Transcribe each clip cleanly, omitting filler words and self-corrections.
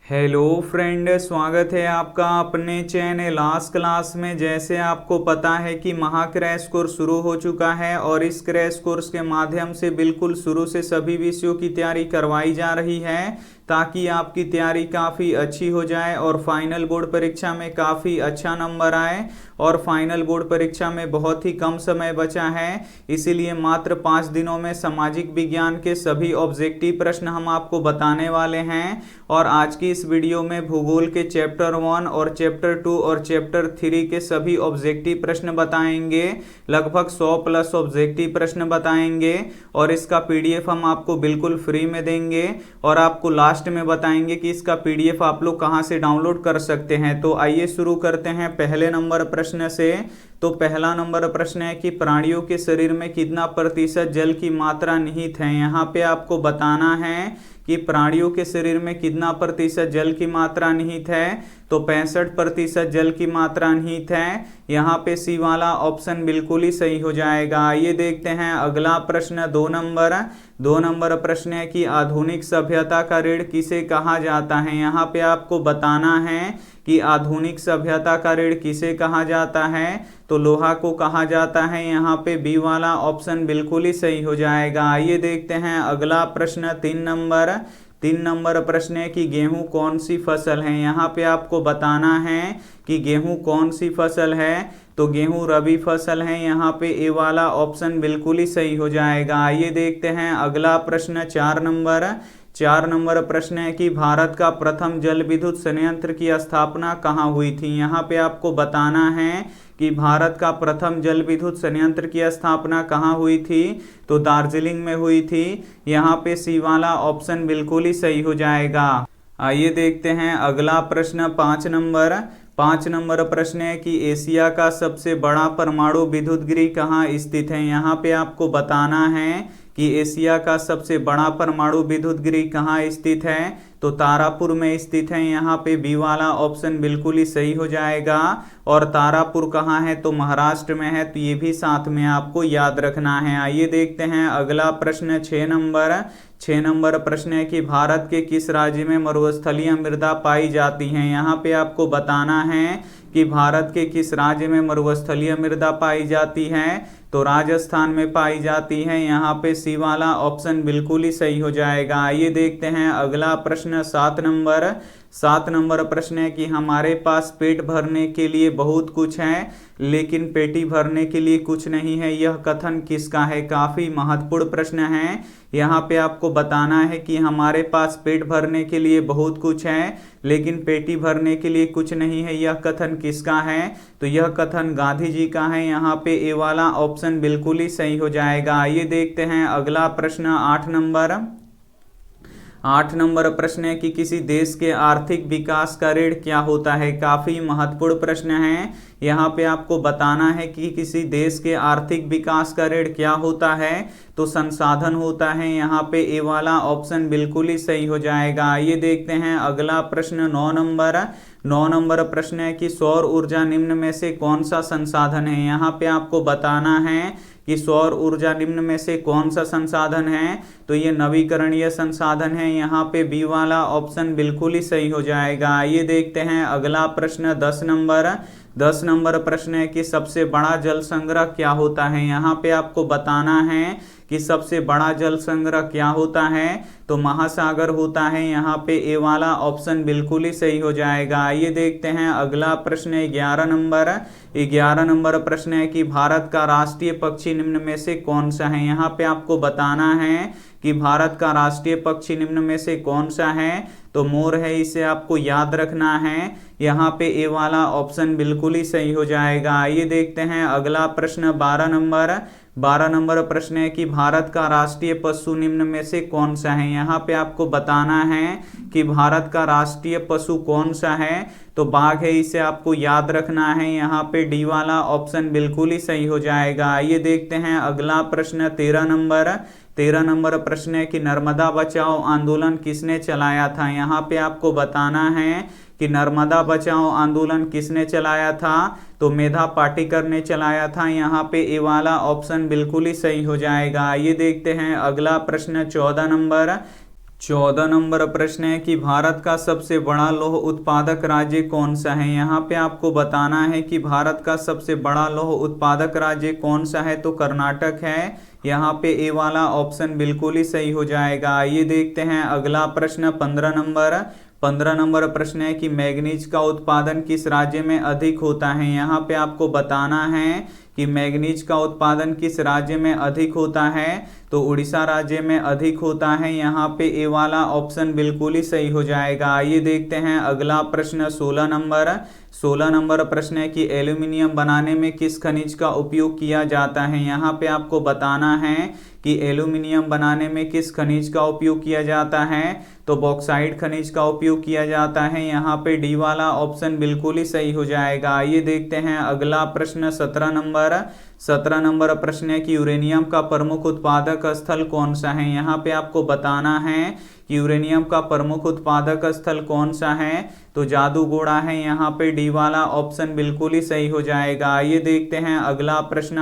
Hello friend, स्वागत है आपका अपने चैनल आज क्लास में। जैसे आपको पता है कि महा क्रैश कोर्स शुरू हो चुका है और इस क्रैश कोर्स के माध्यम से बिल्कुल शुरू से सभी विषयों की तैयारी करवाई जा रही है ताकि आपकी तैयारी काफ़ी अच्छी हो जाए और फाइनल बोर्ड परीक्षा में काफ़ी अच्छा नंबर आए। और फाइनल बोर्ड परीक्षा में बहुत ही कम समय बचा है, इसीलिए मात्र 5 दिनों में सामाजिक विज्ञान के सभी ऑब्जेक्टिव प्रश्न हम आपको बताने वाले हैं। और आज की इस वीडियो में भूगोल के चैप्टर 1 और चैप्टर 2 और चैप्टर 3 के सभी ऑब्जेक्टिव प्रश्न बताएंगे। लगभग 100 प्लस ऑब्जेक्टिव प्रश्न बताएंगे और इसका पीडीएफ हम आपको बिल्कुल फ्री में देंगे और आपको लास्ट में बताएंगे कि इसका पीडीएफ आप लोग कहां से डाउनलोड कर सकते हैं। तो आइए शुरू करते हैं पहले नंबर प्रश्न से। तो पहला नंबर प्रश्न है कि प्राणियों के शरीर में कितना प्रतिशत जल की मात्रा निहित है। यहाँ पे आपको बताना है कि प्राणियों के शरीर में कितना प्रतिशत जल की मात्रा निहित है। तो 65% जल की मात्रा निहित है। यहाँ पे सी वाला ऑप्शन बिल्कुल ही सही हो जाएगा। आइए देखते हैं अगला प्रश्न। 2 नंबर प्रश्न है कि आधुनिक सभ्यता का ऋण किसे कहा जाता है। यहाँ पे आपको बताना है कि आधुनिक सभ्यता का ऋण किसे कहा जाता है। तो लोहा को कहा जाता है। यहाँ पे बी वाला ऑप्शन बिल्कुल ही सही हो जाएगा। आइए देखते हैं अगला प्रश्न। 3 नंबर प्रश्न है कि गेहूं कौन सी फसल है। यहाँ पे आपको बताना है कि गेहूं कौन सी फसल है। तो गेहूं रबी फसल है। यहाँ पे ए वाला ऑप्शन बिल्कुल ही सही हो जाएगा। आइए देखते हैं अगला प्रश्न। 4 नंबर प्रश्न है कि भारत का प्रथम जल विद्युत संयंत्र की स्थापना कहाँ हुई थी। यहाँ पे आपको बताना है कि भारत का प्रथम जल विद्युत संयंत्र की स्थापना कहाँ हुई थी। तो दार्जिलिंग में हुई थी। यहाँ पे सी वाला ऑप्शन बिल्कुल ही सही हो जाएगा। आइए देखते हैं अगला प्रश्न। 5 नंबर प्रश्न है कि एशिया का सबसे बड़ा परमाणु विद्युत गृह कहाँ स्थित है। यहाँ पे आपको बताना है कि एशिया का सबसे बड़ा परमाणु विद्युत गृह कहाँ स्थित है। तो तारापुर में स्थित है। यहाँ पे बी वाला ऑप्शन बिल्कुल ही सही हो जाएगा। और तारापुर कहाँ है, तो महाराष्ट्र में है। तो ये भी साथ में आपको याद रखना है। आइए देखते हैं अगला प्रश्न। 6 नंबर प्रश्न है कि भारत के किस राज्य में मरुस्थलीय मृदा पाई जाती है। यहाँ पे आपको बताना है कि भारत के किस राज्य में मरुस्थलीय मृदा पाई जाती है। तो राजस्थान में पाई जाती है। यहाँ पे सी वाला ऑप्शन बिल्कुल ही सही हो जाएगा। आइए देखते हैं अगला प्रश्न। 7 नंबर प्रश्न है कि हमारे पास पेट भरने के लिए बहुत कुछ है लेकिन पेटी भरने के लिए कुछ नहीं है, यह कथन किसका है। काफी महत्वपूर्ण प्रश्न है। यहाँ पे आपको बताना है कि हमारे पास पेट भरने के लिए बहुत कुछ है लेकिन पेटी भरने के लिए कुछ नहीं है, यह कथन किसका है। तो यह कथन गांधी जी का है। यहाँ पे ए वाला ऑप्शन बिल्कुल ही सही हो जाएगा। आइए देखते हैं अगला प्रश्न। 8 नंबर प्रश्न है कि किसी देश के आर्थिक विकास का ऋण क्या होता है। काफी महत्वपूर्ण प्रश्न है। यहाँ पे आपको बताना है कि किसी देश के आर्थिक विकास का ऋण क्या होता है। तो संसाधन होता है। यहाँ पे ए वाला ऑप्शन बिल्कुल ही सही हो जाएगा। आइए देखते हैं अगला प्रश्न। 9 नंबर प्रश्न है कि सौर ऊर्जा निम्न में से कौन सा संसाधन है। यहाँ पे आपको बताना है कि सौर ऊर्जा निम्न में से कौन सा संसाधन है। तो ये नवीकरणीय संसाधन है। यहाँ पे बी वाला ऑप्शन बिल्कुल ही सही हो जाएगा। आइए देखते हैं अगला प्रश्न। 10 नंबर प्रश्न है कि सबसे बड़ा जल संग्रह क्या होता है। यहाँ पे आपको बताना है कि सबसे बड़ा जल संग्रह क्या होता है। तो महासागर होता है। यहाँ पे ए वाला ऑप्शन बिल्कुल ही सही हो जाएगा। आइए देखते हैं अगला प्रश्न। 11 नंबर प्रश्न है कि भारत का राष्ट्रीय पक्षी निम्न में से कौन सा है। यहाँ पे आपको बताना है कि भारत का राष्ट्रीय पक्षी निम्न में से कौन सा है। तो मोर है, इसे आपको याद रखना है। यहाँ पे ए वाला ऑप्शन बिल्कुल ही सही हो जाएगा। आइए देखते हैं अगला प्रश्न। 12 नंबर प्रश्न है कि भारत का राष्ट्रीय पशु निम्न में से कौन सा है। यहाँ पे आपको बताना है कि भारत का राष्ट्रीय पशु कौन सा है। तो बाघ है, इसे आपको याद रखना है। यहाँ पे डी वाला ऑप्शन बिल्कुल ही सही हो जाएगा। आइए देखते हैं अगला प्रश्न। 13 नंबर प्रश्न है कि नर्मदा बचाओ आंदोलन किसने चलाया था। यहाँ पे आपको बताना है कि नर्मदा बचाओ आंदोलन किसने चलाया था। तो मेधा पाटेकर ने चलाया था। यहाँ पे ए वाला ऑप्शन बिल्कुल ही सही हो जाएगा। ये देखते हैं अगला प्रश्न 14 नंबर 14 नंबर प्रश्न है कि भारत का सबसे बड़ा लौह उत्पादक राज्य कौन सा है। यहाँ पे आपको बताना है कि भारत का सबसे बड़ा लौह उत्पादक राज्य कौन सा है, तो कर्नाटक है। यहाँ पे ए वाला ऑप्शन बिल्कुल ही सही हो जाएगा। आइए देखते हैं अगला प्रश्न 15 नंबर प्रश्न है कि मैग्नीज का उत्पादन किस राज्य में अधिक होता है। यहाँ पे आपको बताना है कि मैग्नीज का उत्पादन किस राज्य में अधिक होता है, तो उड़ीसा राज्य में अधिक होता है। यहाँ पे ए वाला ऑप्शन बिल्कुल ही सही हो जाएगा। आइए देखते हैं अगला प्रश्न 16 नंबर प्रश्न है कि एल्यूमिनियम बनाने में किस खनिज का उपयोग किया जाता है। यहाँ पे आपको बताना है कि एल्यूमिनियम बनाने में किस खनिज का उपयोग किया जाता है, तो बॉक्साइट खनिज का उपयोग किया जाता है। यहाँ पे डी वाला ऑप्शन बिल्कुल ही सही हो जाएगा। आइए देखते हैं अगला प्रश्न 17 नंबर प्रश्न है कि यूरेनियम का प्रमुख उत्पादक स्थल कौन सा है। यहाँ पे आपको बताना है कि यूरेनियम का प्रमुख उत्पादक स्थल कौन सा है, तो जादूगोड़ा है। यहाँ पे डी वाला ऑप्शन बिल्कुल ही सही हो जाएगा। आइए देखते हैं अगला प्रश्न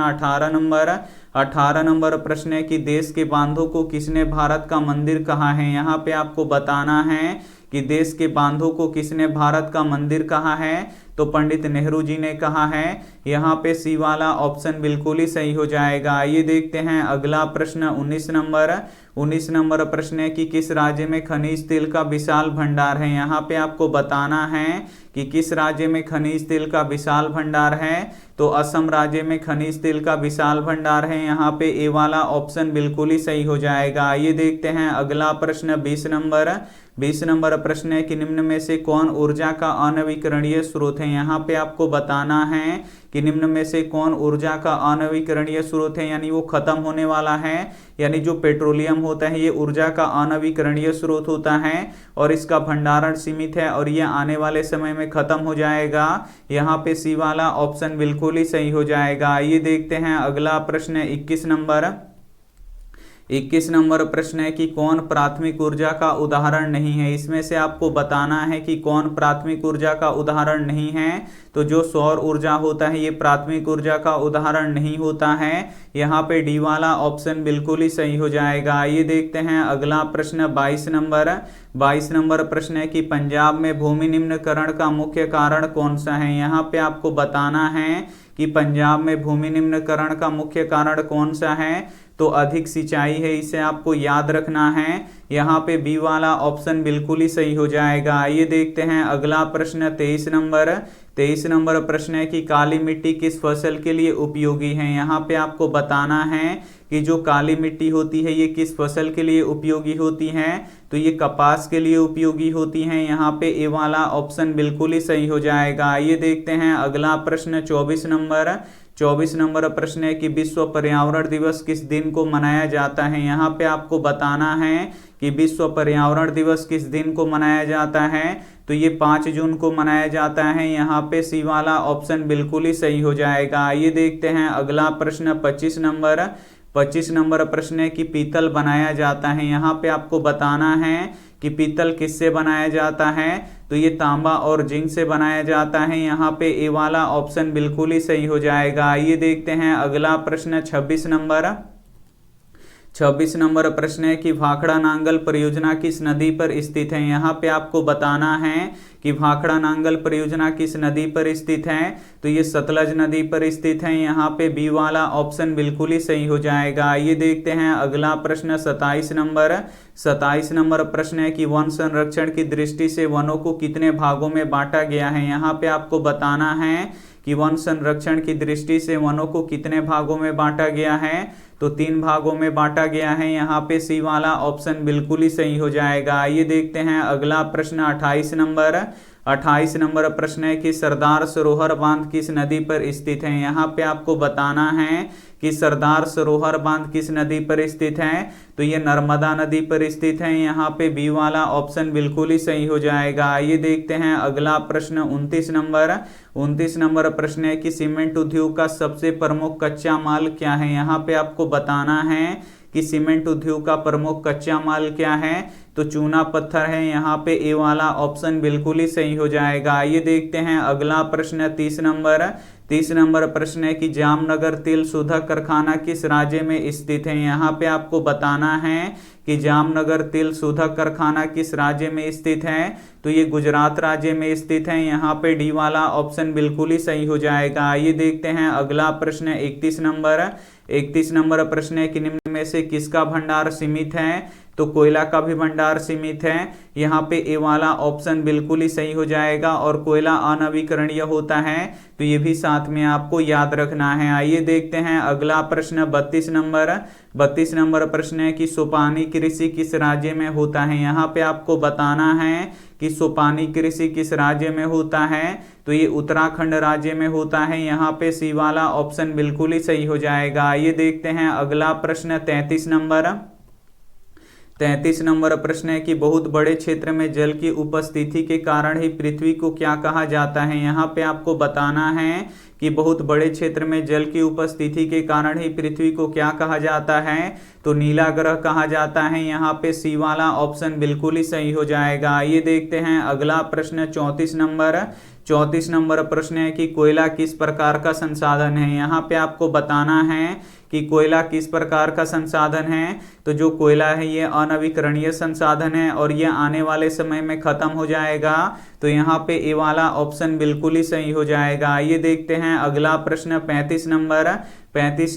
18 नंबर प्रश्न है कि देश के बांधों को किसने भारत का मंदिर कहा है। यहाँ पे आपको बताना है कि देश के बांधों को किसने भारत का मंदिर कहा है, तो पंडित नेहरू जी ने कहा है। यहाँ पे सी वाला ऑप्शन बिल्कुल ही सही हो जाएगा। आइए देखते हैं अगला प्रश्न 19 नंबर प्रश्न है कि किस राज्य में खनिज तेल का विशाल भंडार है। यहाँ पे आपको बताना है कि किस राज्य में खनिज तेल का विशाल भंडार है, तो असम राज्य में खनिज तेल का विशाल भंडार है। यहाँ पे ए वाला ऑप्शन बिल्कुल ही सही हो जाएगा। आइए देखते हैं अगला प्रश्न 20 नंबर प्रश्न है कि निम्न में से कौन ऊर्जा का अनवीकरणीय स्रोत है। यहाँ पे आपको बताना है कि निम्न में से कौन ऊर्जा का अनवीकरणीय स्रोत है, यानी वो खत्म होने वाला है। यानी जो पेट्रोलियम होता है ये ऊर्जा का अनवीकरणीय स्रोत होता है और इसका भंडारण सीमित है और ये आने वाले समय में खत्म हो जाएगा। यहाँ पे सी वाला ऑप्शन बिल्कुल ही सही हो जाएगा। आइए देखते हैं अगला प्रश्न 21 नंबर प्रश्न है कि कौन प्राथमिक ऊर्जा का उदाहरण नहीं है। इसमें से आपको बताना है कि कौन प्राथमिक ऊर्जा का उदाहरण नहीं है, तो जो सौर ऊर्जा होता है ये प्राथमिक ऊर्जा का उदाहरण नहीं होता है। यहाँ पे डी वाला ऑप्शन बिल्कुल ही सही हो जाएगा। आइए देखते हैं अगला प्रश्न 22 नंबर प्रश्न है कि पंजाब में भूमि निम्नकरण का मुख्य कारण कौन सा है। यहाँ पे आपको बताना है कि पंजाब में भूमि निम्नकरण का मुख्य कारण कौन सा है, तो अधिक सिंचाई है। इसे आपको याद रखना है। यहाँ पे बी वाला ऑप्शन बिल्कुल ही सही हो जाएगा। आइए देखते हैं अगला प्रश्न 23 नंबर प्रश्न है कि काली मिट्टी किस फसल के लिए उपयोगी है। यहाँ पे आपको बताना है कि जो काली मिट्टी होती है ये किस फसल के लिए उपयोगी होती है, तो ये कपास के लिए उपयोगी होती है। यहाँ पे ए वाला ऑप्शन बिल्कुल ही सही हो जाएगा। आइए देखते हैं अगला प्रश्न 24 नंबर प्रश्न है कि विश्व पर्यावरण दिवस किस दिन को मनाया जाता है। यहाँ पे आपको बताना है कि विश्व पर्यावरण दिवस किस दिन को मनाया जाता है, तो ये 5 जून को मनाया जाता है। यहाँ पे सी वाला ऑप्शन बिल्कुल ही सही हो जाएगा। आइए देखते हैं अगला प्रश्न 25 नंबर प्रश्न है कि पीतल बनाया जाता है। यहाँ पे आपको बताना है कि पीतल किससे बनाया जाता है, तो ये तांबा और जिंक से बनाया जाता है। यहाँ पे ए वाला ऑप्शन बिल्कुल ही सही हो जाएगा। आइए देखते हैं अगला प्रश्न 26 नंबर प्रश्न है कि भाखड़ा नांगल परियोजना किस नदी पर स्थित है। यहाँ पे आपको बताना है कि भाखड़ा नांगल परियोजना किस नदी पर स्थित है, तो ये सतलज नदी पर स्थित है। यहाँ पे बी वाला ऑप्शन बिल्कुल ही सही हो जाएगा। आइए देखते हैं अगला प्रश्न 27 नंबर प्रश्न है कि वन संरक्षण की दृष्टि से वनों को कितने भागों में बांटा गया है। यहाँ पे आपको बताना है कि वन संरक्षण की दृष्टि से वनों को कितने भागों में बांटा गया है, तो 3 भागों में बांटा गया है। यहाँ पे सी वाला ऑप्शन बिल्कुल ही सही हो जाएगा। आइए देखते हैं अगला प्रश्न 28 नंबर प्रश्न है कि सरदार सरोवर बांध किस नदी पर स्थित है। यहाँ पे आपको बताना है कि सरदार सरोवर बांध किस नदी पर स्थित है, तो ये नर्मदा नदी पर स्थित है। यहाँ पे बी वाला ऑप्शन बिल्कुल ही सही हो जाएगा। आइए देखते हैं अगला प्रश्न 29 नंबर प्रश्न है कि सीमेंट उद्योग का सबसे प्रमुख कच्चा माल क्या है। यहाँ पे आपको बताना है कि सीमेंट उद्योग का प्रमुख कच्चा माल क्या है, तो चूना पत्थर है। यहाँ पे ए वाला ऑप्शन बिल्कुल ही सही हो जाएगा। आइए देखते हैं अगला प्रश्न 30 30 नंबर प्रश्न है कि जामनगर तेल शोधक कारखाना किस राज्य में स्थित है। यहाँ पे आपको बताना है कि जामनगर तेल शोधक कारखाना किस राज्य में स्थित है, तो ये गुजरात राज्य में स्थित है। यहाँ पे डी वाला ऑप्शन बिल्कुल ही सही हो जाएगा। आइए देखते हैं अगला प्रश्न 31 नंबर प्रश्न है कि निम्न में से किसका भंडार सीमित है, तो कोयला का भी भंडार सीमित है। यहाँ पे ए वाला ऑप्शन बिल्कुल ही सही हो जाएगा और कोयला अनवीकरणीय होता है, तो ये भी साथ में आपको याद रखना है। आइए देखते हैं अगला प्रश्न 32 नंबर प्रश्न है कि सोपानी कृषि किस राज्य में होता है। यहाँ पे आपको बताना है कि सोपानी कृषि किस राज्य में होता है, तो ये उत्तराखंड राज्य में होता है। यहाँ पे सी वाला ऑप्शन बिल्कुल ही सही हो जाएगा। आइए देखते हैं अगला प्रश्न 33 नंबर प्रश्न है कि बहुत बड़े क्षेत्र में जल की उपस्थिति के कारण ही पृथ्वी को क्या कहा जाता है। यहाँ पे आपको बताना है कि बहुत बड़े क्षेत्र में जल की उपस्थिति के कारण ही पृथ्वी को क्या कहा जाता है, तो नीला ग्रह कहा जाता है। यहाँ पे सी वाला ऑप्शन बिल्कुल ही सही हो जाएगा। आइए देखते हैं अगला प्रश्न 34 नंबर प्रश्न है कि कोयला किस प्रकार का संसाधन है। यहाँ पे आपको बताना है कि कोयला किस प्रकार का संसाधन है, तो जो कोयला है ये अनवीकरणीय संसाधन है और ये आने वाले समय में खत्म हो जाएगा, तो यहाँ पे ए वाला ऑप्शन बिल्कुल ही सही हो जाएगा। आइए देखते हैं अगला प्रश्न 35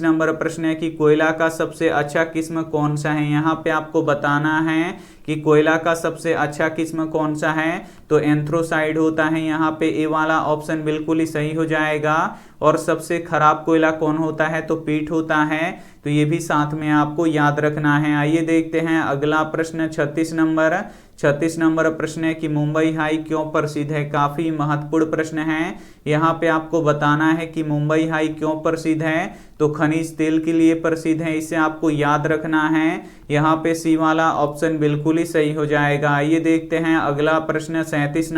नंबर प्रश्न है कि कोयला का सबसे अच्छा किस्म कौन सा है। यहाँ पे आपको बताना है कि कोयला का सबसे अच्छा किस्म कौन सा है, तो एंथ्रोसाइड होता है। यहाँ पे ए वाला ऑप्शन बिल्कुल ही सही हो जाएगा। और सबसे खराब कोयला कौन होता है, तो पीट होता है, तो ये भी साथ में आपको याद रखना है। आइए देखते हैं अगला प्रश्न 36 नंबर प्रश्न है कि मुंबई हाई क्यों प्रसिद्ध है। काफी महत्वपूर्ण प्रश्न है। यहाँ पे आपको बताना है कि मुंबई हाई क्यों प्रसिद्ध है, तो खनिज तेल के लिए प्रसिद्ध है, इसे आपको याद रखना है। यहाँ पे सी वाला ऑप्शन बिल्कुल ही सही हो जाएगा। आइए देखते हैं अगला प्रश्न 37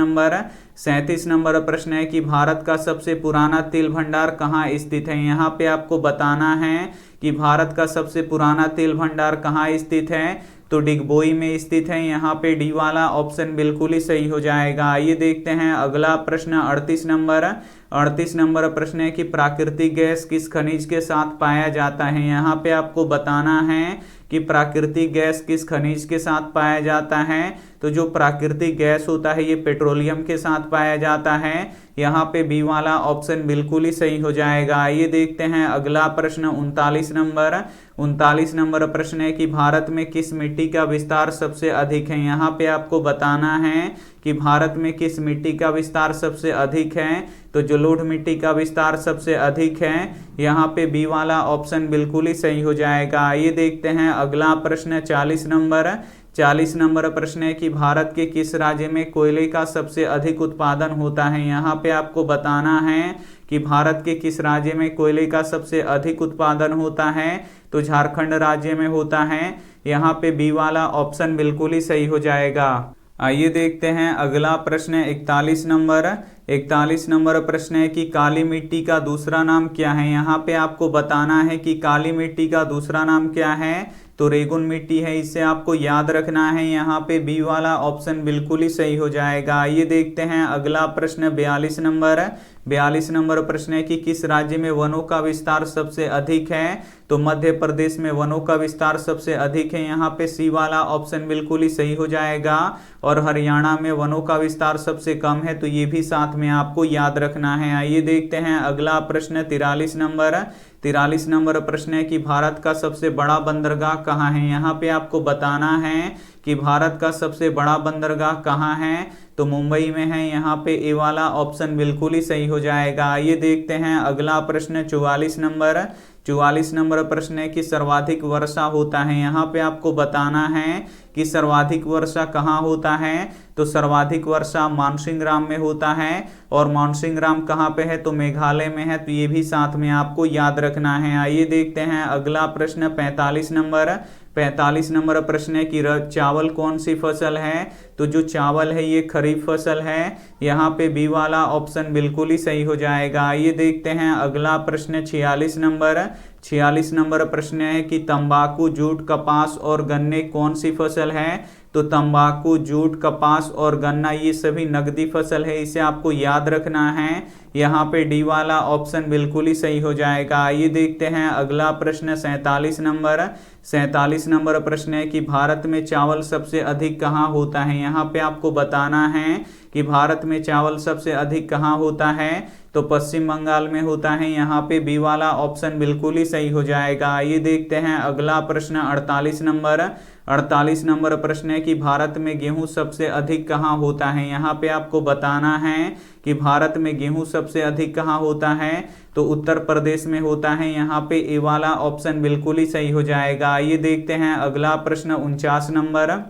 नंबर प्रश्न है कि भारत का सबसे पुराना तेल भंडार कहाँ स्थित है। यहाँ पे आपको बताना है कि भारत का सबसे पुराना तेल भंडार कहाँ स्थित है, तो डिगबोई में स्थित है। यहाँ पे डी वाला ऑप्शन बिल्कुल ही सही हो जाएगा। आइए देखते हैं अगला प्रश्न 38 नंबर प्रश्न है कि प्राकृतिक गैस किस खनिज के साथ पाया जाता है। यहाँ पे आपको बताना है कि प्राकृतिक गैस किस खनिज के साथ पाया जाता है, तो जो प्राकृतिक गैस होता है ये पेट्रोलियम के साथ पाया जाता है। यहाँ पे बी वाला ऑप्शन बिल्कुल ही सही हो जाएगा। आइए देखते हैं अगला प्रश्न 39 नंबर प्रश्न है कि भारत में किस मिट्टी का विस्तार सबसे अधिक है। यहाँ पे आपको बताना है कि भारत में किस मिट्टी का विस्तार सबसे अधिक है, तो जलोढ़ मिट्टी का विस्तार सबसे अधिक है। यहाँ पे बी वाला ऑप्शन बिल्कुल ही सही हो जाएगा। आइए देखते हैं अगला प्रश्न 40 नंबर प्रश्न है कि भारत के किस राज्य में कोयले का सबसे अधिक उत्पादन होता है। यहाँ पे आपको बताना है कि भारत के किस राज्य में कोयले का सबसे अधिक उत्पादन होता है, तो झारखंड राज्य में होता है। यहाँ पे बी वाला ऑप्शन बिल्कुल ही सही हो जाएगा। आइए देखते हैं अगला प्रश्न 41 नंबर प्रश्न है कि काली मिट्टी का दूसरा नाम क्या है। यहाँ पे आपको बताना है कि काली मिट्टी का दूसरा नाम क्या है, तो रेगुन मिट्टी है, इसे आपको याद रखना है। यहाँ पे बी वाला ऑप्शन बिल्कुल ही सही हो जाएगा। आइए देखते हैं अगला प्रश्न 42 नंबर प्रश्न है कि किस राज्य में वनों का विस्तार सबसे अधिक है, तो मध्य प्रदेश में वनों का विस्तार सबसे अधिक है। यहाँ पे सी वाला ऑप्शन बिल्कुल ही सही हो जाएगा। और हरियाणा में वनों का विस्तार सबसे कम है, तो ये भी साथ में आपको याद रखना है। आइए देखते हैं अगला प्रश्न 43 नंबर प्रश्न है कि भारत का सबसे बड़ा बंदरगाह कहाँ है। यहाँ पे आपको बताना है कि भारत का सबसे बड़ा बंदरगाह कहाँ है, तो मुंबई में है। यहाँ पे ए वाला ऑप्शन बिल्कुल ही सही हो जाएगा। आइए देखते हैं अगला प्रश्न 44 नंबर प्रश्न है कि सर्वाधिक वर्षा होता है। यहाँ पे आपको बताना है कि सर्वाधिक वर्षा कहाँ होता है, तो सर्वाधिक वर्षा मानसिंहराम में होता है। और मानसिंहराम कहाँ पे है, तो मेघालय में है, तो ये भी साथ में आपको याद रखना है। आइए देखते हैं अगला प्रश्न 45 नंबर प्रश्न है कि चावल कौन सी फसल है, तो जो चावल है ये खरीफ फसल है। यहाँ पे बी वाला ऑप्शन बिल्कुल ही सही हो जाएगा। आइए देखते हैं अगला प्रश्न 46 नंबर प्रश्न है कि तंबाकू, जूट, कपास और गन्ने कौन सी फसल है। तो तंबाकू, जूट, कपास और गन्ना ये सभी नकदी फसल है, इसे आपको याद रखना है। यहाँ पे डी वाला ऑप्शन बिल्कुल ही सही हो जाएगा। आइए देखते हैं अगला प्रश्न 47 नंबर। 47 नंबर प्रश्न है कि भारत में चावल सबसे अधिक कहाँ होता है। यहाँ पे आपको बताना है कि भारत में चावल सबसे अधिक कहाँ होता है, तो पश्चिम बंगाल में होता है। यहाँ पे बी वाला ऑप्शन बिल्कुल ही सही हो जाएगा। आइए देखते हैं अगला प्रश्न 48 नंबर। 48 नंबर प्रश्न है कि भारत में गेहूं सबसे अधिक कहाँ होता है। यहाँ पे आपको बताना है कि भारत में गेहूं सबसे अधिक कहाँ होता है, तो उत्तर प्रदेश में होता है। यहाँ पे ए वाला ऑप्शन बिल्कुल ही सही हो जाएगा। आइए देखते हैं अगला प्रश्न 49 नंबर।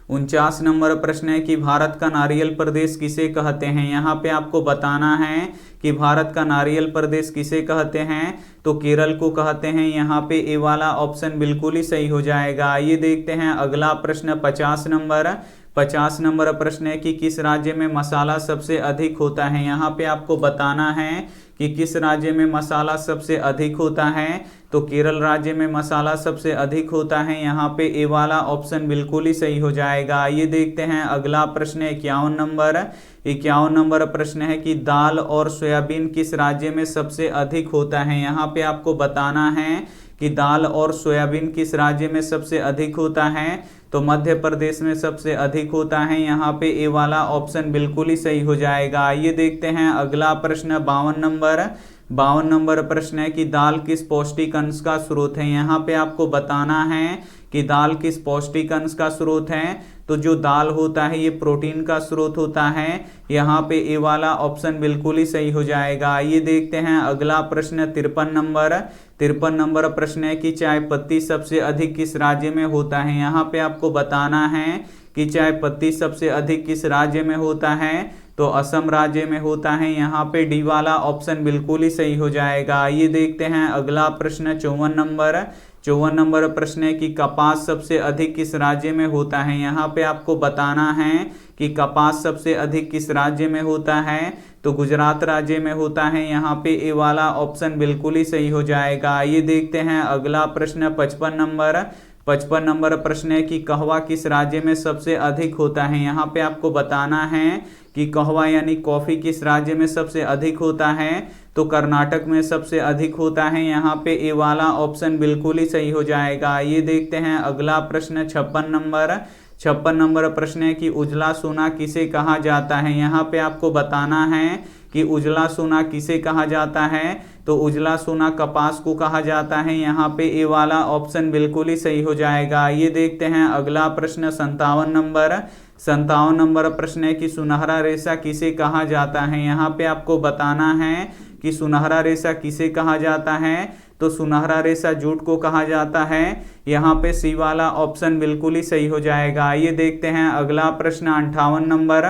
49 नंबर प्रश्न है कि भारत का नारियल प्रदेश किसे कहते हैं। यहाँ पे आपको बताना है कि भारत का नारियल प्रदेश किसे कहते हैं, तो केरल को कहते हैं। यहाँ पे ए वाला ऑप्शन बिल्कुल ही सही हो जाएगा। आइए देखते हैं अगला प्रश्न 50 नंबर। 50 नंबर प्रश्न है कि किस राज्य में मसाला सबसे अधिक होता है। यहाँ पे आपको बताना है कि किस राज्य में मसाला सबसे अधिक होता है, तो केरल राज्य में मसाला सबसे अधिक होता है। यहाँ पे ए वाला ऑप्शन बिल्कुल ही सही हो जाएगा। आइए देखते हैं अगला प्रश्न 51 नंबर। 51 नंबर प्रश्न है कि दाल और सोयाबीन किस राज्य में सबसे अधिक होता है। यहाँ पे आपको बताना है कि दाल और सोयाबीन किस राज्य में सबसे अधिक होता है, तो मध्य प्रदेश में सबसे अधिक होता है। यहाँ पे ए वाला ऑप्शन बिल्कुल ही सही हो जाएगा। आइए देखते हैं अगला प्रश्न 52 नंबर। 52 नंबर प्रश्न है कि दाल किस पौष्टिक अंश का स्रोत है। यहाँ पे आपको बताना है कि दाल किस पौष्टिक अंश का स्रोत है, तो जो दाल होता है ये प्रोटीन का स्रोत होता है। यहाँ पे ए वाला ऑप्शन बिल्कुल ही सही हो जाएगा। आइए देखते हैं अगला प्रश्न 53 नंबर। 53 नंबर प्रश्न है कि चाय पत्ती सबसे अधिक किस राज्य में होता है। यहाँ पे आपको बताना है कि चाय पत्ती सबसे अधिक किस राज्य में होता है, तो असम राज्य में होता है। यहाँ पे डी वाला ऑप्शन बिल्कुल ही सही हो जाएगा। आइए देखते हैं अगला प्रश्न 54 नंबर। 54 नंबर प्रश्न है कि कपास सबसे अधिक किस राज्य में होता है। यहाँ पे आपको बताना है कि कपास सबसे अधिक किस राज्य में होता है, तो गुजरात राज्य में होता है। यहाँ पे ए वाला ऑप्शन बिल्कुल ही सही हो जाएगा। आइए देखते हैं अगला प्रश्न 55 नंबर। 55 नंबर प्रश्न है कि कहवा किस राज्य में सबसे अधिक होता है। यहाँ पे आपको बताना है कि कहवा यानी कॉफी किस राज्य में सबसे अधिक होता है, तो कर्नाटक में सबसे अधिक होता है। यहाँ पे ए वाला ऑप्शन बिल्कुल ही सही हो जाएगा। ये देखते हैं अगला प्रश्न 56 नंबर। 56 नंबर प्रश्न है कि उजला सोना किसे कहा जाता है। यहाँ पे आपको बताना है कि उजला सोना किसे कहा जाता है, तो उजला सोना कपास को कहा जाता है। यहाँ पे ए वाला ऑप्शन बिल्कुल ही सही हो जाएगा। ये देखते हैं अगला प्रश्न 57 नंबर। 57 नंबर प्रश्न है कि सुनहरा रेशा किसे कहा जाता है। यहाँ पे आपको बताना है कि सुनहरा रेशा किसे कहा जाता है, तो सुनहरा रेशा जूट को कहा जाता है। यहाँ पे सी वाला ऑप्शन बिल्कुल ही सही हो जाएगा। आइए देखते हैं अगला प्रश्न 58 नंबर।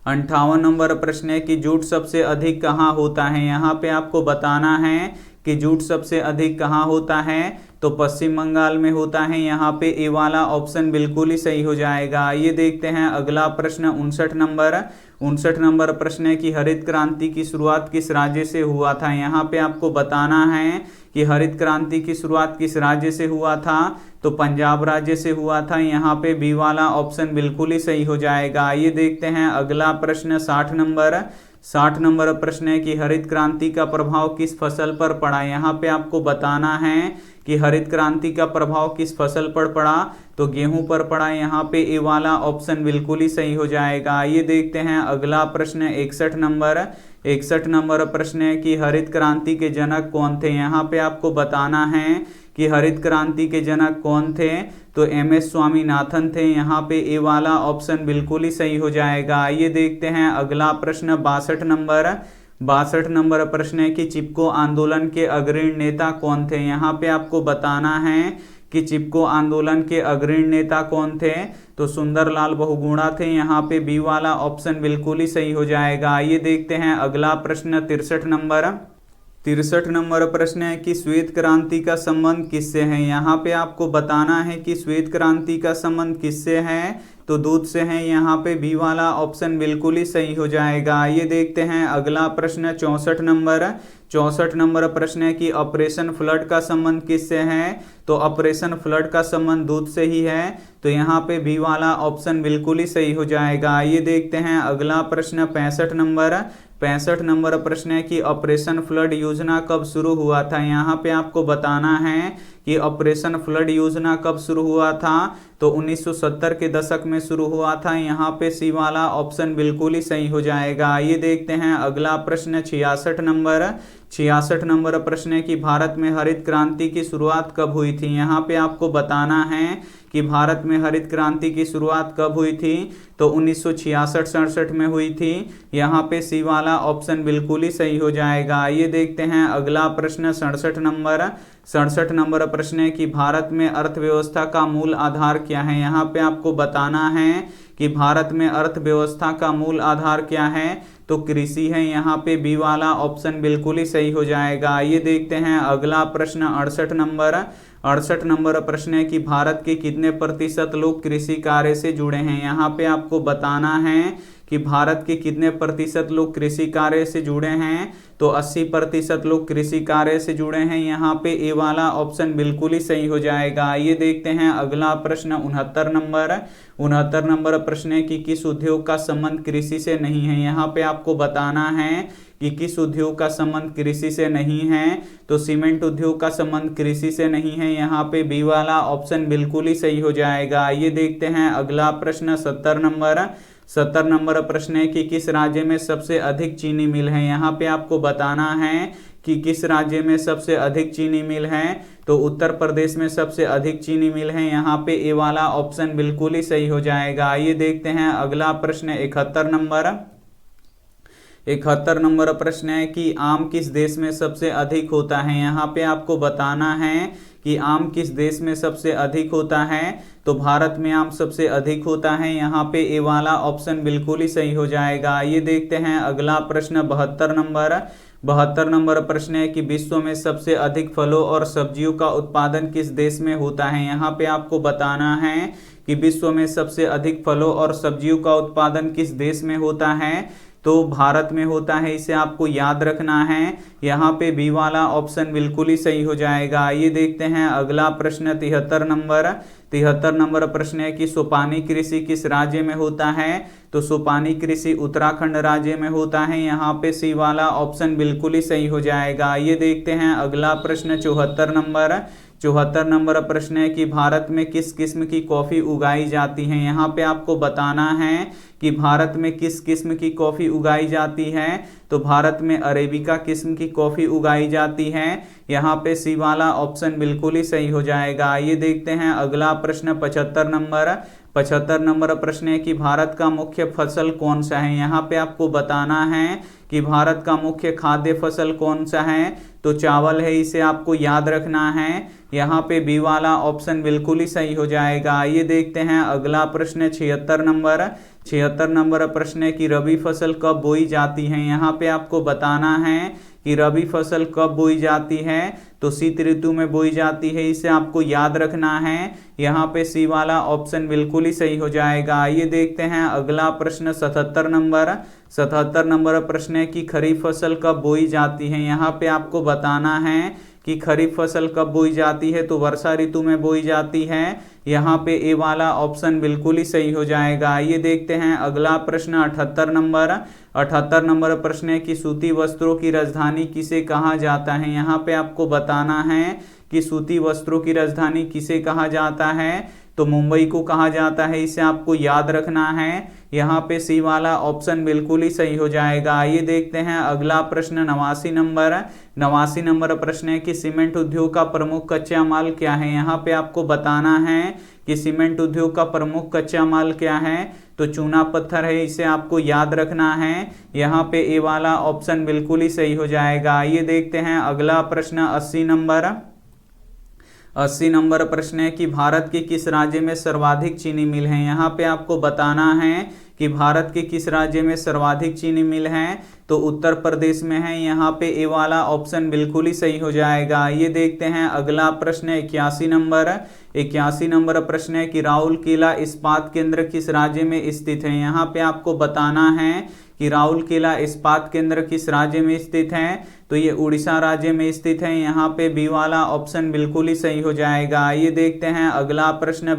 58 नंबर प्रश्न है कि जूट सबसे अधिक कहाँ होता है। यहाँ पे आपको बताना है कि जूट सबसे अधिक कहाँ होता है, तो पश्चिम बंगाल में होता है। यहाँ पे ए वाला ऑप्शन बिल्कुल ही सही हो जाएगा। आइए देखते हैं अगला प्रश्न 59 नंबर। 59 नंबर प्रश्न है कि हरित क्रांति की शुरुआत किस राज्य से हुआ था। यहाँ पे आपको बताना है कि हरित क्रांति की शुरुआत किस राज्य से हुआ था, तो पंजाब राज्य से हुआ था। यहाँ पे बी वाला ऑप्शन बिल्कुल ही सही हो जाएगा। आइए देखते हैं अगला प्रश्न 60 नंबर। 60 नंबर प्रश्न है कि हरित क्रांति का प्रभाव किस फसल पर पड़ा। यहाँ पे आपको बताना है कि हरित क्रांति का प्रभाव किस फसल पर पड़ा, तो गेहूं पर पड़ा। यहाँ पे ए वाला ऑप्शन बिल्कुल ही सही हो जाएगा। ये देखते हैं अगला प्रश्न 61 नंबर। 61 नंबर प्रश्न है कि हरित क्रांति के जनक कौन थे। यहाँ पे आपको बताना है कि हरित क्रांति के जनक कौन थे, तो एम.एस. स्वामीनाथन थे। यहाँ पे ए वाला ऑप्शन बिल्कुल ही सही हो जाएगा। आइए देखते हैं अगला प्रश्न 62 नंबर। 62 नंबर प्रश्न है कि चिपको आंदोलन के अग्रणी नेता कौन थे। यहाँ पे आपको बताना है कि चिपको आंदोलन के अग्रणी नेता कौन थे, तो सुंदरलाल बहुगुणा थे। यहाँ पे बी वाला ऑप्शन बिल्कुल ही सही हो जाएगा। आइए देखते हैं अगला प्रश्न 63 नंबर। 63 नंबर प्रश्न है कि श्वेत क्रांति का संबंध किससे है। यहाँ पे आपको बताना है कि श्वेत क्रांति का संबंध किससे है, तो दूध से है। यहाँ पे बी वाला ऑप्शन बिल्कुल ही सही हो जाएगा। ये देखते हैं अगला प्रश्न 64 नंबर। 64 नंबर प्रश्न है कि ऑपरेशन फ्लड का संबंध किससे है? तो ऑपरेशन फ्लड का संबंध दूध से ही है। तो यहाँ पे बी वाला ऑप्शन बिल्कुल ही सही हो जाएगा। आइए देखते हैं अगला प्रश्न 65 नंबर प्रश्न है कि ऑपरेशन फ्लड योजना कब शुरू हुआ था? यहाँ पे आपको बताना है कि ऑपरेशन फ्लड योजना कब शुरू हुआ था। तो 1970 के दशक में शुरू हुआ था। यहाँ पे सी वाला ऑप्शन बिल्कुल ही सही हो जाएगा। आइए देखते हैं अगला प्रश्न 66 नंबर प्रश्न है कि भारत में हरित क्रांति की शुरुआत कब हुई थी? यहाँ पे आपको बताना है कि भारत में हरित क्रांति की शुरुआत कब हुई थी। तो 1966-67 में हुई थी। यहाँ पे सी वाला ऑप्शन बिल्कुल ही सही हो जाएगा। आइए देखते हैं अगला प्रश्न 67 नंबर प्रश्न है कि भारत में अर्थव्यवस्था का मूल आधार क्या है? यहाँ पे आपको बताना है कि भारत में अर्थव्यवस्था का मूल आधार क्या है। तो कृषि है। यहाँ पे बी वाला ऑप्शन बिल्कुल ही सही हो जाएगा। आइए देखते हैं अगला प्रश्न 68 नंबर प्रश्न है कि भारत के कितने प्रतिशत लोग कृषि कार्य से जुड़े हैं? यहाँ पे आपको बताना है कि भारत के कितने प्रतिशत लोग कृषि कार्य से जुड़े हैं। तो 80% लोग कृषि कार्य से जुड़े हैं। यहाँ पे ए वाला ऑप्शन बिल्कुल ही सही हो जाएगा। आइए देखते हैं अगला प्रश्न 69 नंबर प्रश्न है कि किस उद्योग का संबंध कृषि से नहीं है? यहाँ पे आपको बताना है कि किस उद्योग का संबंध कृषि से नहीं है। तो सीमेंट उद्योग का संबंध कृषि से नहीं है। यहाँ पे बी वाला ऑप्शन बिल्कुल ही सही हो जाएगा। आइए देखते हैं अगला प्रश्न 70 नंबर प्रश्न है कि किस राज्य में सबसे अधिक चीनी मिल है? यहाँ पे आपको बताना है कि किस राज्य में सबसे अधिक चीनी मिल है। तो उत्तर प्रदेश में सबसे अधिक चीनी मिल है। यहाँ पे ए वाला ऑप्शन बिल्कुल ही सही हो जाएगा। आइए देखते हैं अगला प्रश्न 71 नंबर प्रश्न है कि आम किस देश में सबसे अधिक होता है? यहाँ पे आपको बताना है कि आम किस देश में सबसे अधिक होता है। तो भारत में आम सबसे अधिक होता है। यहाँ पे ए वाला ऑप्शन बिल्कुल ही सही हो जाएगा। आइए देखते हैं अगला प्रश्न 72 नंबर प्रश्न है कि विश्व में सबसे अधिक फलों और सब्जियों का उत्पादन किस देश में होता है? यहाँ पे आपको बताना है कि विश्व में सबसे अधिक फलों और सब्जियों का उत्पादन किस देश में होता है। तो भारत में होता है। इसे आपको याद रखना है। यहाँ पे बी वाला ऑप्शन बिल्कुल ही सही हो जाएगा। आइए देखते हैं अगला प्रश्न 73 नंबर प्रश्न है कि सोपानी कृषि किस राज्य में होता है? तो सोपानी कृषि उत्तराखंड राज्य में होता है। यहाँ पे सी वाला ऑप्शन बिल्कुल ही सही हो जाएगा। आइए देखते हैं अगला प्रश्न 74 नंबर प्रश्न है कि भारत में किस किस्म की कॉफी उगाई जाती है? यहाँ पे आपको बताना है कि भारत में किस किस्म की कॉफी उगाई जाती है। तो भारत में अरेबिका किस्म की कॉफी उगाई जाती है। यहाँ पे सी वाला ऑप्शन बिल्कुल ही सही हो जाएगा। आइए देखते हैं अगला प्रश्न 75 नंबर प्रश्न है कि भारत का मुख्य फसल कौन सा है? यहाँ पे आपको बताना है कि भारत का मुख्य खाद्य फसल कौन सा है। तो चावल है। इसे आपको याद रखना है। यहाँ पे बी वाला ऑप्शन बिल्कुल ही सही हो जाएगा। आइए देखते हैं अगला प्रश्न 76 नंबर प्रश्न है कि रबी फसल कब बोई जाती है? यहाँ पे आपको बताना है कि रबी फसल कब बोई जाती है। तो शीत ऋतु में बोई जाती है। इसे आपको याद रखना है। यहाँ पे सी वाला ऑप्शन बिल्कुल ही सही हो जाएगा। आइए देखते हैं अगला प्रश्न 77 नंबर प्रश्न है कि खरीफ फसल कब बोई जाती है? यहाँ पे आपको बताना है कि खरीफ फसल कब बोई जाती है। तो वर्षा ऋतु में बोई जाती है। यहाँ पे ए वाला ऑप्शन बिल्कुल ही सही हो जाएगा। आइए देखते हैं अगला प्रश्न 78 नंबर प्रश्न है कि सूती वस्त्रों की राजधानी किसे कहा जाता है? यहाँ पे आपको बताना है कि सूती वस्त्रों की राजधानी किसे कहा जाता है। तो मुंबई को कहा जाता है। इसे आपको याद रखना है। यहाँ पे सी वाला ऑप्शन बिल्कुल ही सही हो जाएगा। आइए देखते हैं अगला प्रश्न 89 नंबर प्रश्न है कि सीमेंट उद्योग का प्रमुख कच्चा माल क्या है? यहाँ पे आपको बताना है कि सीमेंट उद्योग का प्रमुख कच्चा माल क्या है। तो चूना पत्थर है। इसे आपको याद रखना है। यहाँ पे ए वाला ऑप्शन बिल्कुल ही सही हो जाएगा। आइए देखते हैं अगला प्रश्न 80 नंबर प्रश्न है कि भारत के किस राज्य में सर्वाधिक चीनी मिल है? यहाँ पे आपको बताना है कि भारत के किस राज्य में सर्वाधिक चीनी मिल हैं, तो उत्तर प्रदेश में है। यहाँ पे ए वाला ऑप्शन बिल्कुल ही सही हो जाएगा। ये देखते हैं अगला प्रश्न 81 नंबर प्रश्न है कि राउरकेला इस्पात केंद्र किस राज्य में स्थित है। यहाँ पे आपको बताना है कि राउरकेला इस्पात केंद्र किस राज्य में स्थित है, तो ये उड़ीसा राज्य में स्थित है। यहाँ पे बी वाला ऑप्शन बिल्कुल ही सही हो जाएगा। ये देखते हैं अगला प्रश्न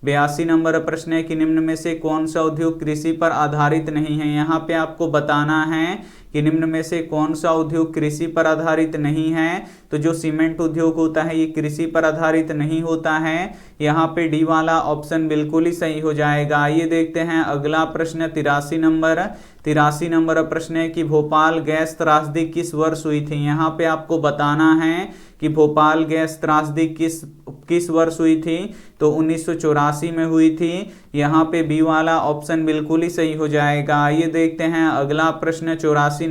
82 नंबर प्रश्न है कि निम्न में से कौन सा उद्योग कृषि पर आधारित नहीं है। यहाँ पे आपको बताना है कि निम्न में से कौन सा उद्योग कृषि पर आधारित नहीं है, तो जो सीमेंट उद्योग होता है ये कृषि पर आधारित नहीं होता है। यहाँ पे डी वाला ऑप्शन बिल्कुल ही सही हो जाएगा। ये देखते हैं अगला प्रश्न 83 नंबर प्रश्न है कि भोपाल गैस त्रासदी किस वर्ष हुई थी। यहाँ पे आपको बताना है कि भोपाल गैस त्रासदी किस वर्ष हुई थी, तो 1984 में हुई थी। यहाँ पे बी वाला ऑप्शन बिल्कुल ही सही हो जाएगा। ये देखते हैं अगला प्रश्न 84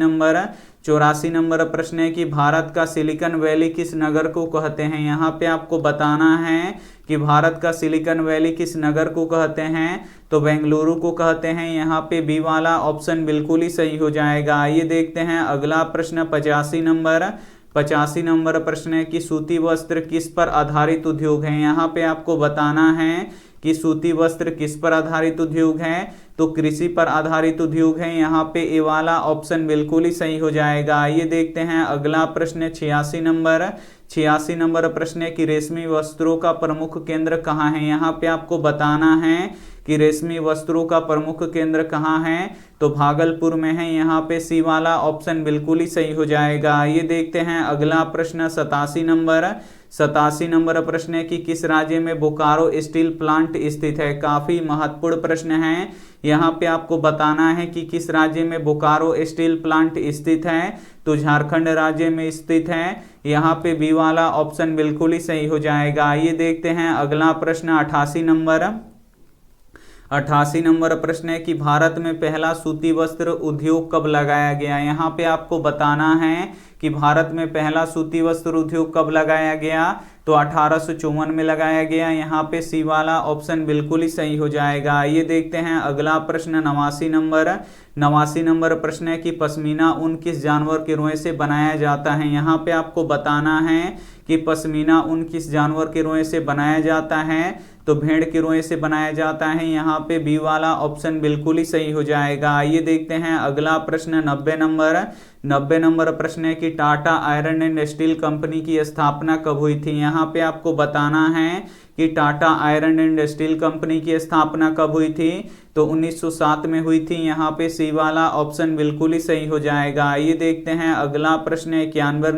नंबर प्रश्न है कि भारत का सिलिकॉन वैली किस नगर को कहते हैं। यहाँ पे आपको बताना है कि भारत का सिलिकॉन वैली किस नगर को कहते हैं, तो बेंगलुरु को कहते हैं। यहाँ पे बी वाला ऑप्शन बिल्कुल ही सही हो जाएगा। ये देखते हैं अगला प्रश्न 85 नंबर प्रश्न है कि सूती वस्त्र किस पर आधारित उद्योग है। यहाँ पे आपको बताना है कि सूती वस्त्र किस पर आधारित उद्योग है, तो कृषि पर आधारित उद्योग है। यहाँ पे ए वाला ऑप्शन बिल्कुल ही सही हो जाएगा। ये देखते हैं अगला प्रश्न 86 नंबर प्रश्न है कि रेशमी वस्त्रों का प्रमुख केंद्र कहाँ है। यहाँ पे आपको बताना है कि रेशमी वस्त्रों का प्रमुख केंद्र कहाँ है, तो भागलपुर में है। यहाँ पे सी वाला ऑप्शन बिल्कुल ही सही हो जाएगा। ये देखते हैं अगला प्रश्न 87 नंबर प्रश्न है कि किस राज्य में बोकारो स्टील प्लांट स्थित है। काफी महत्वपूर्ण प्रश्न है। यहाँ पे आपको बताना है कि किस राज्य में बोकारो स्टील प्लांट स्थित है, तो झारखंड राज्य में स्थित है। यहाँ पे बी वाला ऑप्शन बिल्कुल ही सही हो जाएगा। ये देखते हैं अगला प्रश्न 88 नंबर प्रश्न है कि भारत में पहला सूती वस्त्र उद्योग कब लगाया गया। यहाँ पे आपको बताना है कि भारत में पहला सूती वस्त्र उद्योग कब लगाया गया, तो 1854 में लगाया गया। यहाँ पे सी वाला ऑप्शन बिल्कुल ही सही हो जाएगा। ये देखते हैं अगला प्रश्न 89 नंबर प्रश्न है कि पश्मीना ऊन किस जानवर के रोए से बनाया जाता है। यहाँ पे आपको बताना है कि पश्मीना ऊन किस जानवर के रोए से बनाया जाता है, तो भेड़ के रोए से बनाया जाता है। यहाँ पे बी वाला ऑप्शन बिल्कुल ही सही हो जाएगा। ये देखते हैं अगला प्रश्न 90 नंबर प्रश्न है कि Tata iron and steel company की स्थापना कब हुई थी। यहाँ पे आपको बताना है कि Tata iron and steel company की स्थापना कब हुई थी, तो 1907 में हुई थी। यहाँ पे सी वाला ऑप्शन बिल्कुल ही सही हो जाएगा। ये देखते हैं अगला प्रश्न 91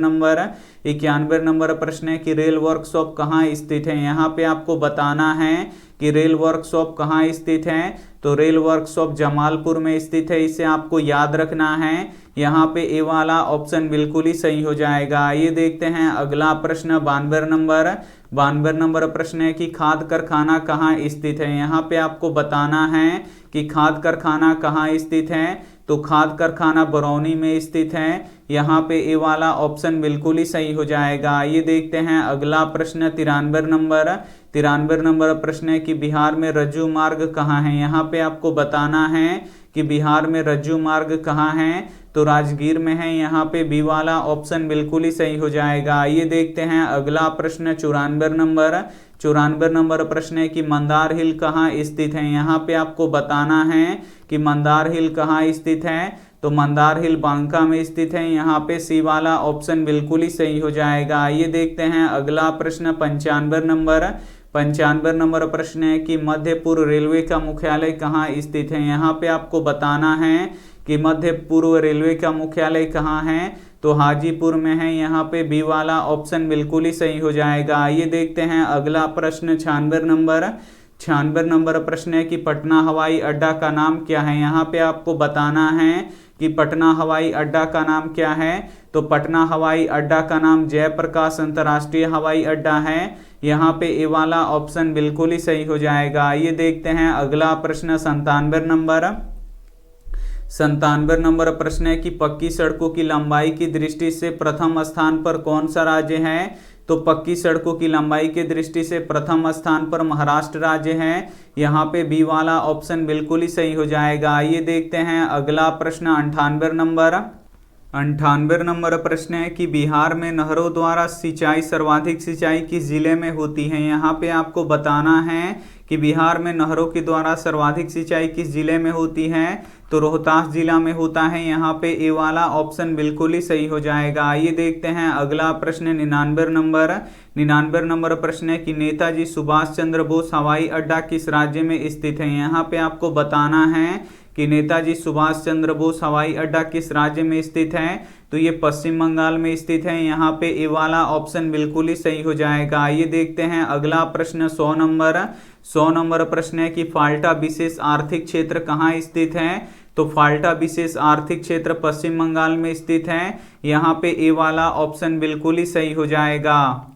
नंबर प्रश्न है कि रेल वर्कशॉप कहाँ स्थित है। यहाँ पे आपको बताना है कि रेल वर्कशॉप कहाँ स्थित है, तो रेल वर्कशॉप जमालपुर में स्थित है। इसे आपको याद रखना है। यहाँ पे ए वाला ऑप्शन बिल्कुल ही सही हो जाएगा। ये देखते हैं अगला प्रश्न 92 नंबर प्रश्न है कि खाद कारखाना कहाँ स्थित है। यहाँ पे आपको बताना है कि खाद कारखाना कहाँ स्थित है, तो खाद कारखाना बरौनी में स्थित है। यहाँ पे ए वाला ऑप्शन बिल्कुल ही सही हो जाएगा। ये देखते हैं अगला प्रश्न 93 नंबर प्रश्न है कि बिहार में रज्जू मार्ग कहाँ है। यहाँ पे आपको बताना है कि बिहार में रज्जू मार्ग कहाँ है, तो राजगीर में है। यहाँ पे बी वाला ऑप्शन बिल्कुल ही सही हो जाएगा। ये देखते हैं अगला प्रश्न 94 नंबर प्रश्न है कि मंदार हिल कहाँ स्थित है। यहाँ पे आपको बताना है कि मंदार हिल कहाँ स्थित है, तो मंदार हिल बांका में स्थित है। यहाँ पे सी वाला ऑप्शन बिल्कुल ही सही हो जाएगा। ये देखते हैं अगला प्रश्न 95 नंबर प्रश्न है कि मध्य पूर्व रेलवे का मुख्यालय कहाँ स्थित है। यहाँ पे आपको बताना है कि मध्य पूर्व रेलवे का मुख्यालय कहाँ है, तो हाजीपुर में है। यहाँ पे बी वाला ऑप्शन बिल्कुल ही सही हो जाएगा। ये देखते हैं अगला प्रश्न 96 नंबर प्रश्न है कि पटना हवाई अड्डा का नाम क्या है। यहाँ पे आपको बताना है कि पटना हवाई अड्डा का नाम क्या है, तो पटना हवाई अड्डा का नाम जयप्रकाश अंतर्राष्ट्रीय हवाई अड्डा है। यहाँ पे ए वाला ऑप्शन बिल्कुल ही सही हो जाएगा। ये देखते हैं अगला प्रश्न 97 नंबर प्रश्न है कि पक्की सड़कों की लंबाई की दृष्टि से प्रथम स्थान पर कौन सा राज्य है। तो पक्की सड़कों की लंबाई के दृष्टि से प्रथम स्थान पर महाराष्ट्र राज्य है। यहाँ पे बी वाला ऑप्शन बिल्कुल ही सही हो जाएगा। आइए देखते हैं अगला प्रश्न 98 नंबर प्रश्न है कि बिहार में नहरों द्वारा सिंचाई सर्वाधिक सिंचाई किस जिले में होती है। यहाँ पे आपको बताना है कि बिहार में नहरों के द्वारा सर्वाधिक सिंचाई किस जिले में होती है, तो रोहतास जिला में होता है। यहाँ पे ए वाला ऑप्शन बिल्कुल ही सही हो जाएगा। आइए देखते हैं अगला प्रश्न 99 नंबर प्रश्न है कि नेताजी सुभाष चंद्र बोस हवाई अड्डा किस राज्य में स्थित है। यहाँ पे आपको बताना है कि नेताजी सुभाष चंद्र बोस हवाई अड्डा किस राज्य में स्थित है, तो ये पश्चिम बंगाल में स्थित है। यहाँ पे ए वाला ऑप्शन बिल्कुल ही सही हो जाएगा। आइए देखते हैं अगला प्रश्न 100 नंबर प्रश्न है कि फाल्टा विशेष आर्थिक क्षेत्र कहाँ स्थित है, तो फाल्टा विशेष आर्थिक क्षेत्र पश्चिम बंगाल में स्थित है। यहाँ पे ए वाला ऑप्शन बिल्कुल ही सही हो जाएगा।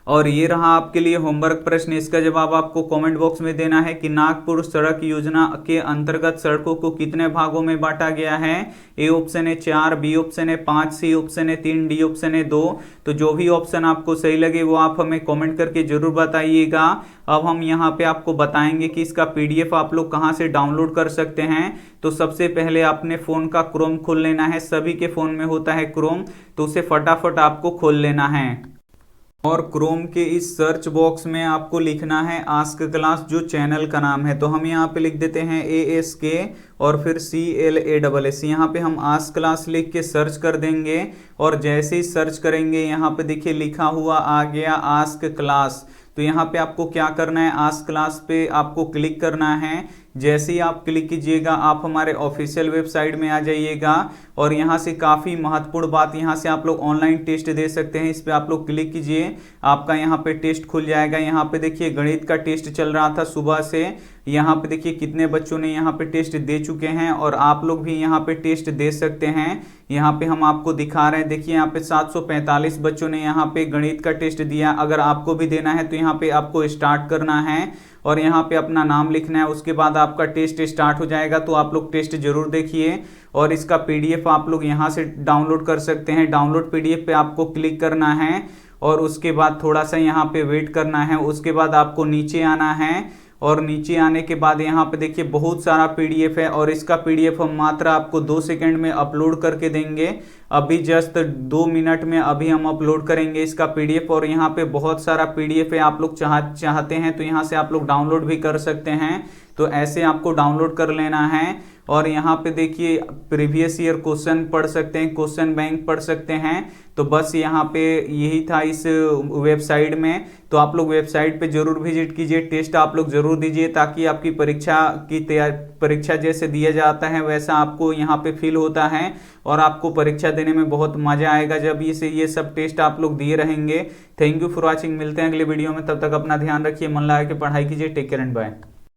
और ये रहा आपके लिए होमवर्क प्रश्न। इसका जवाब आपको कमेंट बॉक्स में देना है कि नागपुर सड़क योजना के अंतर्गत सड़कों को कितने भागों में बांटा गया है। ए ऑप्शन है 4, बी ऑप्शन है 5, सी ऑप्शन है 3, डी ऑप्शन है 2। तो जो भी ऑप्शन आपको सही लगे वो आप हमें कमेंट करके जरूर बताइएगा। अब हम यहाँ पे आपको बताएंगे कि इसका पीडीएफ आप लोग कहाँ से डाउनलोड कर सकते हैं। तो सबसे पहले आपने फोन का क्रोम खोल लेना है। सभी के फोन में होता है क्रोम, तो उसे फटाफट आपको खोल लेना है और क्रोम के इस सर्च बॉक्स में आपको लिखना है आस्क क्लास, जो चैनल का नाम है। तो हम यहाँ पे लिख देते हैं ASK और फिर CLASS। यहाँ पे हम आस्क क्लास लिख के सर्च कर देंगे और जैसे ही सर्च करेंगे यहाँ पे देखिए लिखा हुआ आ गया आस्क क्लास। तो यहाँ पे आपको क्या करना है, आस्क क्लास पे आपको क्लिक करना है। जैसे ही आप क्लिक कीजिएगा आप हमारे ऑफिशियल वेबसाइट में आ जाइएगा और यहाँ से काफ़ी महत्वपूर्ण बात, यहाँ से आप लोग ऑनलाइन टेस्ट दे सकते हैं। इस पे आप लोग क्लिक कीजिए, आपका यहाँ पे टेस्ट खुल जाएगा। यहाँ पे देखिए गणित का टेस्ट चल रहा था सुबह से। यहाँ पे देखिए कितने बच्चों ने यहाँ पे टेस्ट दे चुके हैं और आप लोग भी यहाँ पे टेस्ट दे सकते हैं। यहाँ पे हम आपको दिखा रहे हैं, देखिए यहाँ पे 745 बच्चों ने यहाँ पे गणित का टेस्ट दिया। अगर आपको भी देना है तो यहाँ पे आपको स्टार्ट करना है और यहाँ पे अपना नाम लिखना है। उसके बाद आपका टेस्ट स्टार्ट हो जाएगा। तो आप लोग टेस्ट जरूर देखिए और इसका पीडीएफ आप लोग यहाँ से डाउनलोड कर सकते हैं। डाउनलोड पीडीएफ पे आपको क्लिक करना है और उसके बाद थोड़ा सा यहाँ पे वेट करना है। उसके बाद आपको नीचे आना है और नीचे आने के बाद यहाँ पे देखिए बहुत सारा पीडीएफ है और इसका पीडीएफ हम मात्र आपको 2 सेकंड में अपलोड करके देंगे। अभी जस्ट 2 मिनट में अभी हम अपलोड करेंगे इसका पीडीएफ। और यहाँ पे बहुत सारा पीडीएफ है, आप लोग चाहते हैं तो यहाँ से आप लोग डाउनलोड भी कर सकते हैं। तो ऐसे आपको डाउनलोड कर लेना है और यहाँ पे देखिए प्रीवियस ईयर क्वेश्चन पढ़ सकते हैं, क्वेश्चन बैंक पढ़ सकते हैं। तो बस यहाँ पे यही था इस वेबसाइट में। तो आप लोग वेबसाइट पे जरूर विजिट कीजिए, टेस्ट आप लोग जरूर दीजिए ताकि आपकी परीक्षा जैसे दिया जाता है वैसा आपको यहाँ पे फील होता है और आपको परीक्षा देने में बहुत मजा आएगा जब ये सब टेस्ट आप लोग दिए रहेंगे। Thank you for watching. मिलते हैं अगले वीडियो में, तब तक अपना ध्यान रखिए, मन लगा के पढ़ाई कीजिए। Take care and bye.